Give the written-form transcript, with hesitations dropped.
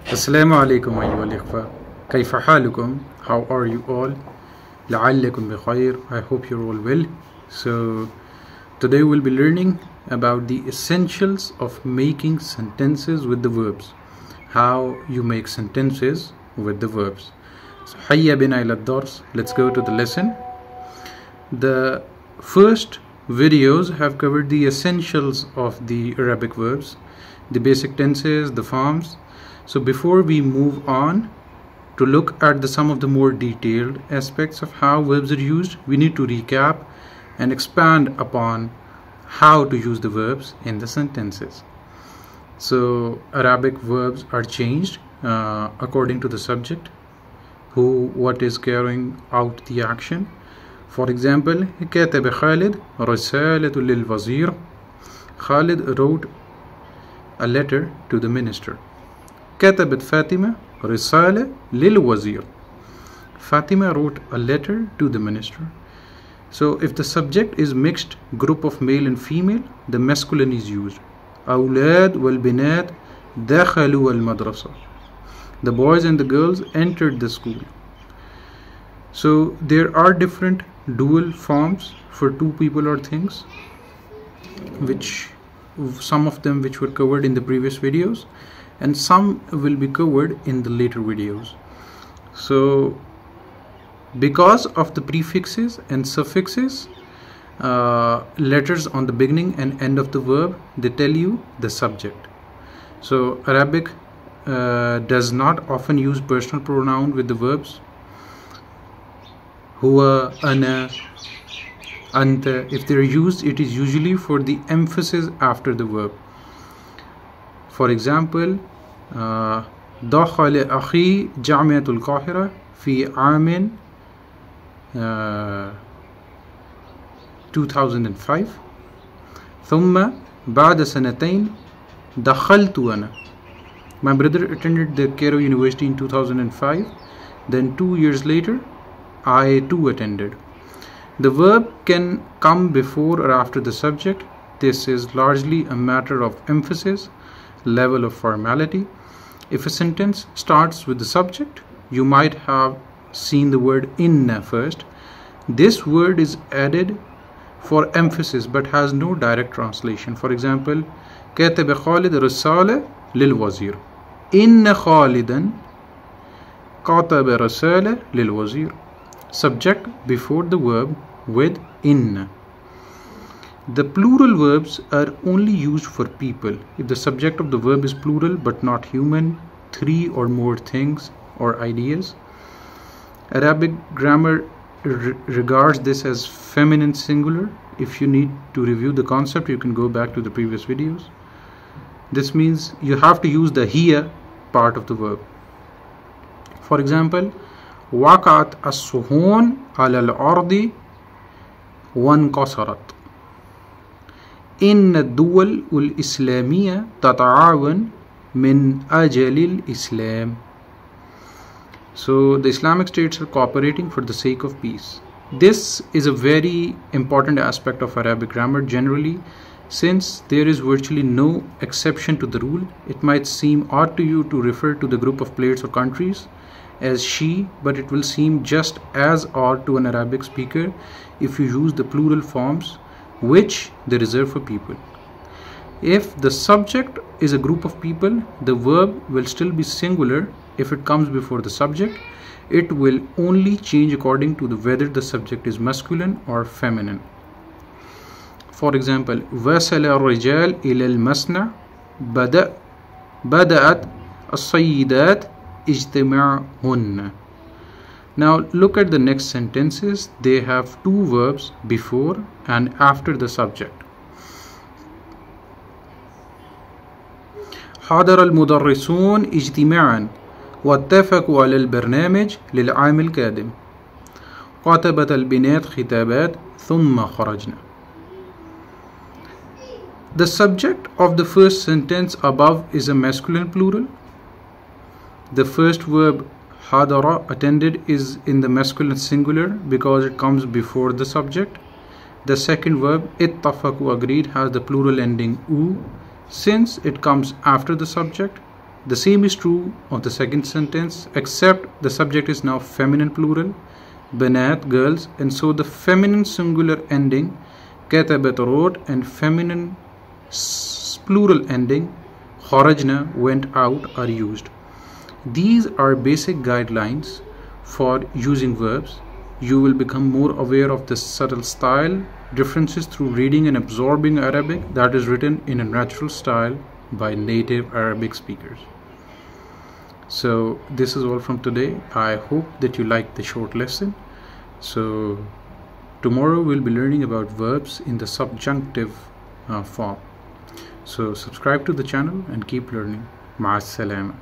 Assalamu alaikum ayyuhal ikhwa. Kayfa halukum? How are you all? La'allakum bi khair. I hope you're all well. So today we'll be learning about the essentials of making sentences with the verbs. How you make sentences with the verbs. So hayya bina ila ad-dars. Let's go to the lesson. The first videos have covered the essentials of the Arabic verbs, the basic tenses, the forms. So before we move on to look at some of the more detailed aspects of how verbs are used, we need to recap and expand upon how to use the verbs in the sentences. So Arabic verbs are changed according to the subject, what is carrying out the action. For example, كتب خالد رسالة للوزير. Khalid wrote a letter to the minister. كتبت فاطمة رسالة للوزير. Fatima wrote a letter to the minister. So if the subject is mixed group of male and female, the masculine is used. أولاد والبنات دخلوا المدرسة. The boys and the girls entered the school. So there are different dual forms for two people or things, which some of them which were covered in the previous videos, and some will be covered in the later videos. So because of the prefixes and suffixes, letters on the beginning and end of the verb, they tell you the subject. So Arabic does not often use personal pronoun with the verbs. Huwa, ana, anta. If they're used, it is usually for the emphasis after the verb. For example, دخل أخي جامعة القاهرة في عام 2005 ثم بعد سنتين دخلت أنا. My brother attended the Cairo University in 2005. Then 2 years later, I too attended. The verb can come before or after the subject. This is largely a matter of emphasis, level of formality. If a sentence starts with the subject, you might have seen the word inna first. This word is added for emphasis but has no direct translation. For example, كتب خالد رسالة للوزير. إن خالدا كتب رسالة للوزير. Subject before the verb with inna. The plural verbs are only used for people if the subject of the verb is plural but not human, three or more things or ideas. Arabic grammar regards this as feminine singular. If you need to review the concept, you can go back to the previous videos. This means you have to use the hiya part of the verb. For example, وقعت الصحون على الأرض وانكسرت. إن الدول الإسلامية تتعاون من أجل الإسلام. So the Islamic states are cooperating for the sake of peace. This is a very important aspect of Arabic grammar generally, since there is virtually no exception to the rule. It might seem odd to you to refer to the group of plates or countries as she, but it will seem just as odd to an Arabic speaker if you use the plural forms which they reserve for people. If the subject is a group of people, the verb will still be singular. If it comes before the subject, it will only change according to whether the subject is masculine or feminine. For example, وصل الرجال إلى المصنع بدأت السيدات اجتماعهن. Now look at the next sentences. They have two verbs before and after the subject. حضر المدرسون اجتماعا واتفقوا على البرنامج للعام القادم. كتبت البنات خطابات ثم خرجنا. The subject of the first sentence above is a masculine plural. The first verb hadara, attended, is in the masculine singular because it comes before the subject. The second verb ittafaku, agreed, has the plural ending u since it comes after the subject. The same is true of the second sentence, except the subject is now feminine plural, banat, girls, and so the feminine singular ending, katabat, wrote, and feminine plural ending, kharajna, went out, are used. These are basic guidelines for using verbs. You will become more aware of the subtle style differences through reading and absorbing Arabic that is written in a natural style by native Arabic speakers. So this is all from today. I hope that you liked the short lesson. So tomorrow we'll be learning about verbs in the subjunctive form. So subscribe to the channel and keep learning. Ma'as salama.